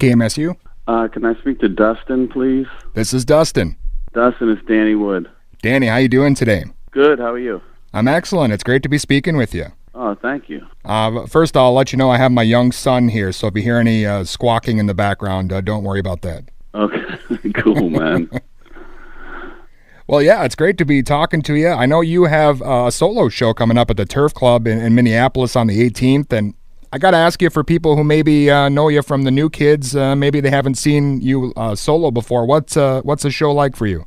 KMSU. Can I speak to Dustin, please? This is Dustin. Dustin, it's Danny Wood. Danny, how you doing today? Good, how are you? I'm excellent. It's great to be speaking with you. Oh, thank you. First, I'll let you know I have my young son here, so if you hear any squawking in the background, don't worry about that. Okay, cool, man. Well, yeah, it's great to be talking to you. I know you have a solo show coming up at the Turf Club in Minneapolis on the 18th, and I got to ask you, for people who maybe know you from the New Kids, maybe they haven't seen you solo before, what's a show like for you?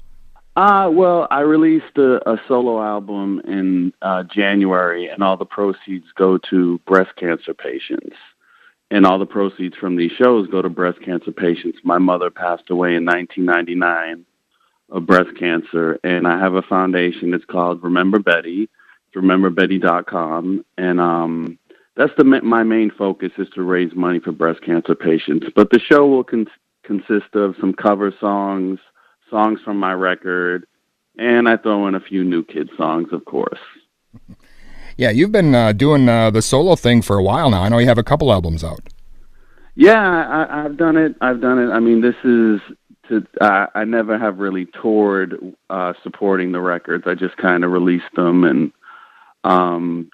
Well, I released a solo album in January, and all the proceeds go to breast cancer patients. And all the proceeds from these shows go to breast cancer patients. My mother passed away in 1999 of breast cancer, and I have a foundation. It's called Remember Betty. It's rememberbetty.com, and that's my main focus, is to raise money for breast cancer patients. But the show will consist of some cover songs from my record, and I throw in a few New Kid songs, of course. Yeah, you've been doing the solo thing for a while now. I know you have a couple albums out. Yeah, I've done it. I mean, this is I never have really toured supporting the records. I just kind of released them, and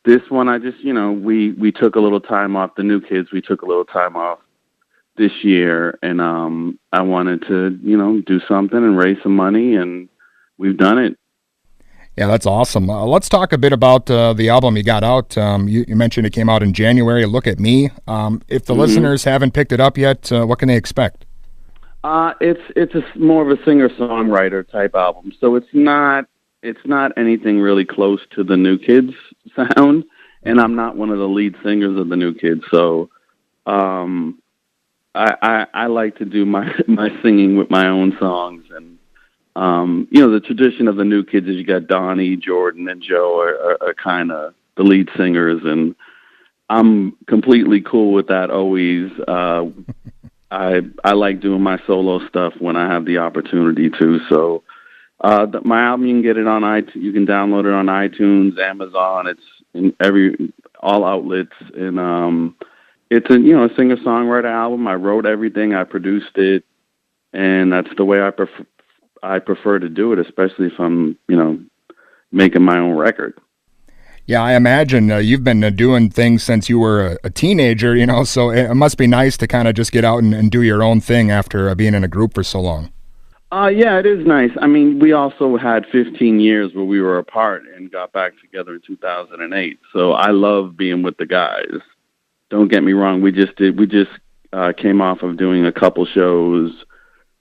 this one I just, we took a little time off. The New Kids, we took a little time off this year, and I wanted to, do something and raise some money, and we've done it. Yeah, that's awesome. Let's talk a bit about the album you got out. You mentioned it came out in January, Look at Me. If the listeners haven't picked it up yet, what can they expect? It's more of a singer-songwriter type album, so it's not anything really close to the New Kids sound, and I'm not one of the lead singers of the New Kids, so I like to do my singing with my own songs, and the tradition of the New Kids is you got Donnie, Jordan, and Joe are kind of the lead singers, and I'm completely cool with that always. I like doing my solo stuff when I have the opportunity to. So my album, you can get it on iTunes. You can download it on iTunes, Amazon. It's in all outlets, and it's a singer-songwriter album. I wrote everything, I produced it, and that's the way I prefer to do it, especially if I'm making my own record. Yeah, I imagine you've been doing things since you were a teenager, so it must be nice to kind of just get out and do your own thing after being in a group for so long. Yeah, it is nice. I mean, we also had 15 years where we were apart and got back together in 2008. So I love being with the guys. Don't get me wrong. We just came off of doing a couple shows.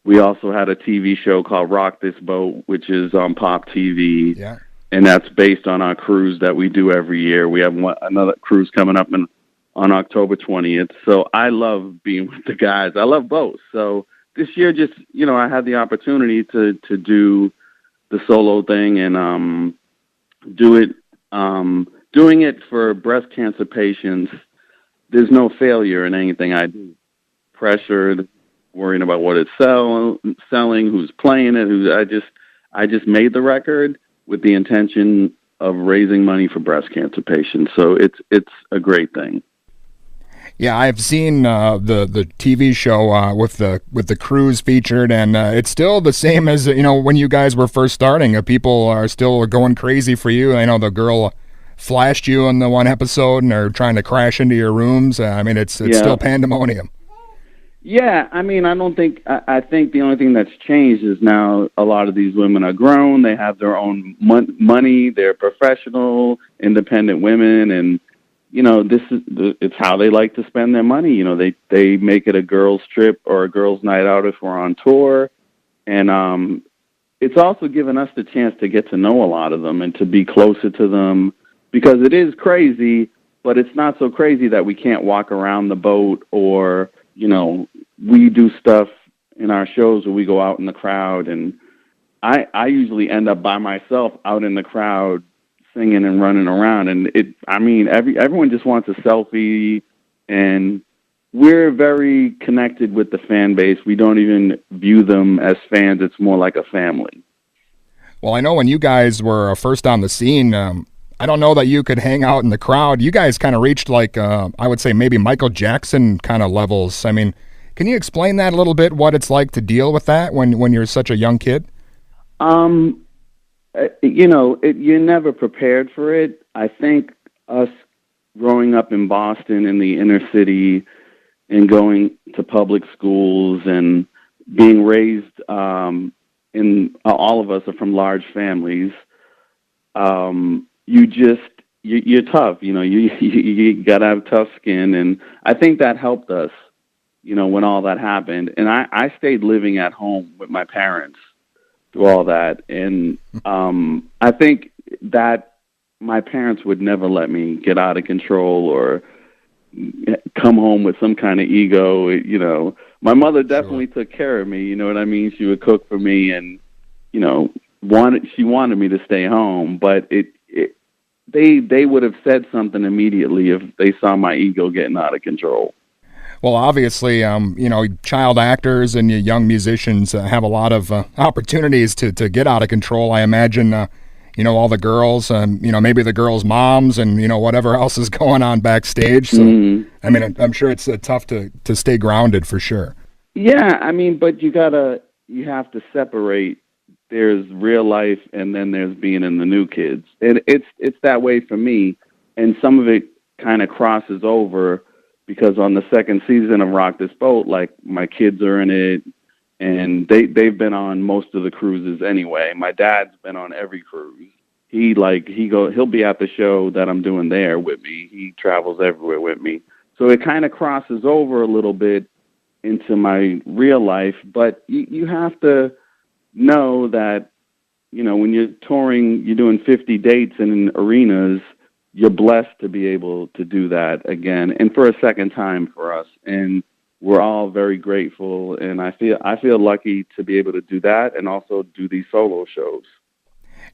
We also had a TV show called Rock This Boat, which is on Pop TV. Yeah. And that's based on our cruise that we do every year. We have another cruise coming up on October 20th. So I love being with the guys. I love both. So this year, just, I had the opportunity to do the solo thing and do it. Doing it for breast cancer patients, there's no failure in anything I do. Pressured, worrying about what it's selling, who's playing it, I just made the record with the intention of raising money for breast cancer patients. So it's a great thing. Yeah, I've seen the TV show with the cruise featured, and it's still the same as when you guys were first starting. People are still going crazy for you. I know the girl flashed you in the one episode, and are trying to crash into your rooms. I mean, it's still pandemonium. Yeah, I mean, I think the only thing that's changed is now a lot of these women are grown. They have their own money. They're professional, independent women, and it's how they like to spend their money. They make it a girls' trip or a girls' night out if we're on tour, and it's also given us the chance to get to know a lot of them and to be closer to them, because it is crazy, but it's not so crazy that we can't walk around the boat, or we do stuff in our shows where we go out in the crowd, and I usually end up by myself out in the crowd singing and running around, and everyone just wants a selfie, and we're very connected with the fan base. We don't even view them as fans. It's more like a family. Well, I know when you guys were first on the scene, I don't know that you could hang out in the crowd. You guys kind of reached I would say maybe Michael Jackson kind of levels. I mean, Can you explain that a little bit? What it's like to deal with that when you're such a young kid? Um, you're never prepared for it. I think us growing up in Boston in the inner city and going to public schools and being raised in all of us are from large families. You're tough. You gotta have tough skin, and I think that helped us. When all that happened, and I stayed living at home with my parents through all that, and I think that my parents would never let me get out of control or come home with some kind of ego. My mother Sure. definitely took care of me. You know what I mean? She would cook for me, and she wanted me to stay home, but they would have said something immediately if they saw my ego getting out of control. Well, obviously, child actors and young musicians have a lot of opportunities to get out of control. I imagine, all the girls and, maybe the girls' moms and, whatever else is going on backstage. So, Mm. I mean, I'm sure it's tough to stay grounded for sure. Yeah, I mean, but you have to separate. There's real life, and then there's being in the new kids, and it's that way for me. And some of it kind of crosses over because on the second season of Rock This Boat, like my kids are in it, and they've been on most of the cruises anyway. My dad's been on every cruise. He'll be at the show that I'm doing there with me. He travels everywhere with me, so it kind of crosses over a little bit into my real life. But you have to know that, when you're touring, you're doing 50 dates in arenas, you're blessed to be able to do that again and for a second time for us. And we're all very grateful. And I feel lucky to be able to do that and also do these solo shows.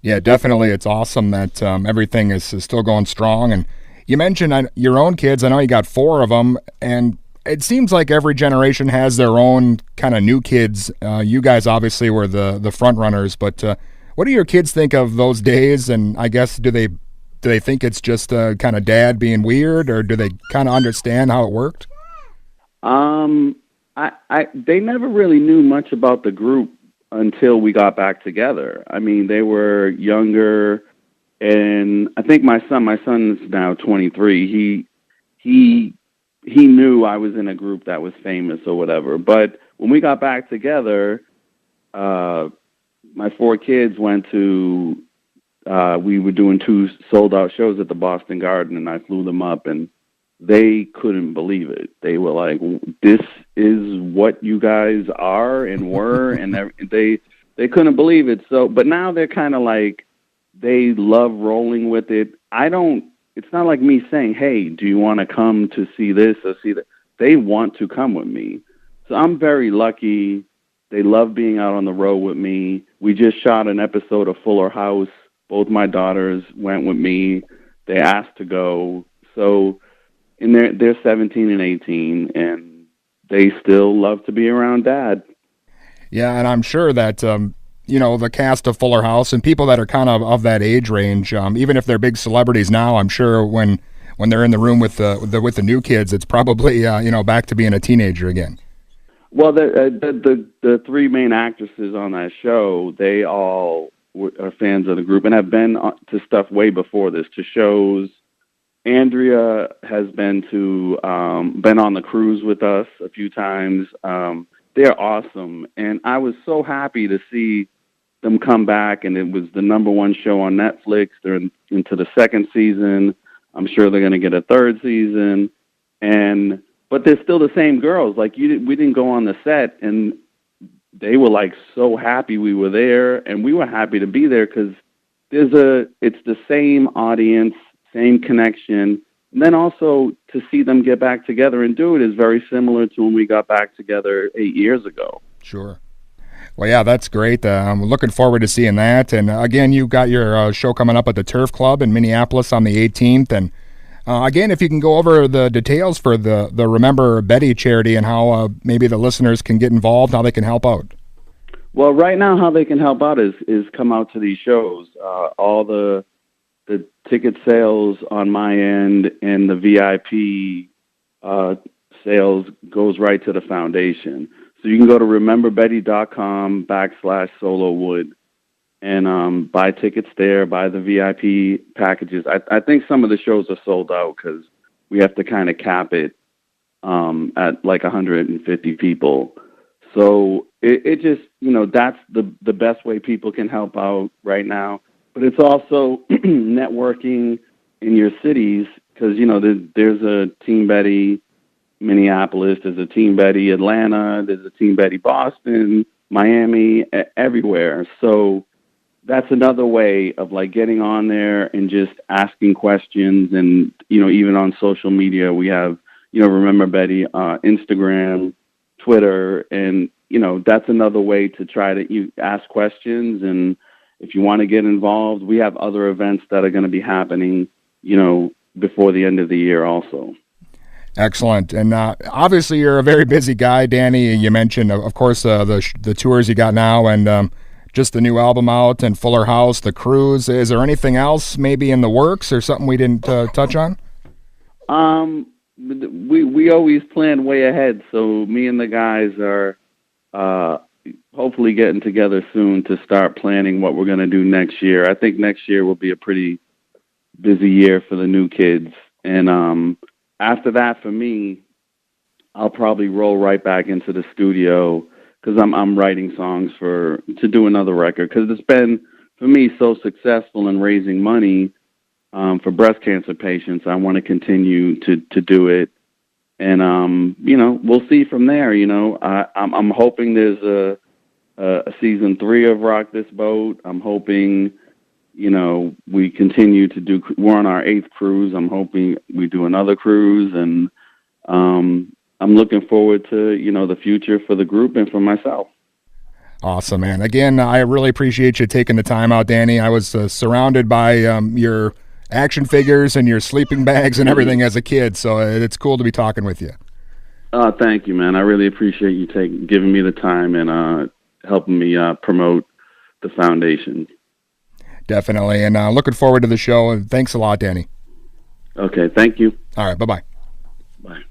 Yeah, definitely. It's awesome that everything is still going strong. And you mentioned your own kids. I know you got four of them, and it seems like every generation has their own kind of new kids. You guys obviously were the front runners, but what do your kids think of those days? And I guess do they think it's just kind of dad being weird, or do they kind of understand how it worked? Um, they never really knew much about the group until we got back together. I mean, they were younger, and I think my son's now 23. He he knew I was in a group that was famous or whatever. But when we got back together, uh, my four kids went to. We were doing two sold out shows at the Boston Garden, and I flew them up, and they couldn't believe it. They were like, "This is what you guys are and were," and they couldn't believe it. So, but now they're kind of like they love rolling with it. I don't. It's not like me saying, "Hey, do you want to come to see this or see that?" They want to come with me, so I'm very lucky. They love being out on the road with me. We just shot an episode of Fuller House. Both my daughters went with me. They asked to go. So and they're 17 and 18, and they still love to be around dad. Yeah, and I'm sure that the cast of Fuller House and people that are kind of that age range, even if they're big celebrities now, I'm sure when they're in the room with the new kids, it's probably back to being a teenager again. Well, the three main actresses on that show, they all are fans of the group and have been to stuff way before this, to shows. Andrea has been on the cruise with us a few times. They're awesome, and I was so happy to see them come back. And it was the number one show on Netflix. They're into the second season. I'm sure they're going to get a third season, and but they're still the same girls. Like we didn't go on the set, and they were like so happy we were there, and we were happy to be there because it's the same audience, same connection. And then also to see them get back together and do it is very similar to when we got back together 8 years ago. Sure. Well, yeah, that's great. I'm looking forward to seeing that. And again, you've got your show coming up at the Turf Club in Minneapolis on the 18th. And again, if you can go over the details for the Remember Betty charity and how maybe the listeners can get involved, how they can help out. Well, right now, how they can help out is come out to these shows. All the ticket sales on my end and the VIP sales goes right to the foundation. So you can go to rememberbetty.com/solowood and buy tickets there, buy the VIP packages. I think some of the shows are sold out because we have to kind of cap it at like 150 people. So it just, that's the best way people can help out right now. But it's also networking in your cities because, there's a Team Betty Minneapolis, there's a Team Betty Atlanta, there's a Team Betty Boston, Miami, everywhere. So that's another way of like getting on there and just asking questions. And, even on social media, we have, Remember Betty, Instagram, Twitter, and, that's another way to try to ask questions. And if you want to get involved, we have other events that are going to be happening, before the end of the year also. Excellent. And obviously you're a very busy guy, Danny. You mentioned, of course, the tours you got now and just the new album out and Fuller House, the cruise. Is there anything else maybe in the works or something we didn't touch on? We always plan way ahead. So me and the guys are hopefully getting together soon to start planning what we're going to do next year. I think next year will be a pretty busy year for the new kids. And after that, for me, I'll probably roll right back into the studio because I'm writing songs to do another record because it's been, for me, so successful in raising money for breast cancer patients. I want to continue to do it. And, we'll see from there. I'm hoping there's a season 3 of Rock This Boat. I'm hoping, we continue to we're on our 8th cruise. I'm hoping we do another cruise. And I'm looking forward to, the future for the group and for myself. Awesome, man. Again, I really appreciate you taking the time out, Danny. I was surrounded by your action figures and your sleeping bags and everything as a kid, so it's cool to be talking with you. Thank you, man. I really appreciate you giving me the time and helping me promote the foundation. Definitely, and looking forward to the show. And thanks a lot, Danny. Okay, thank you. All right, bye-bye. Bye.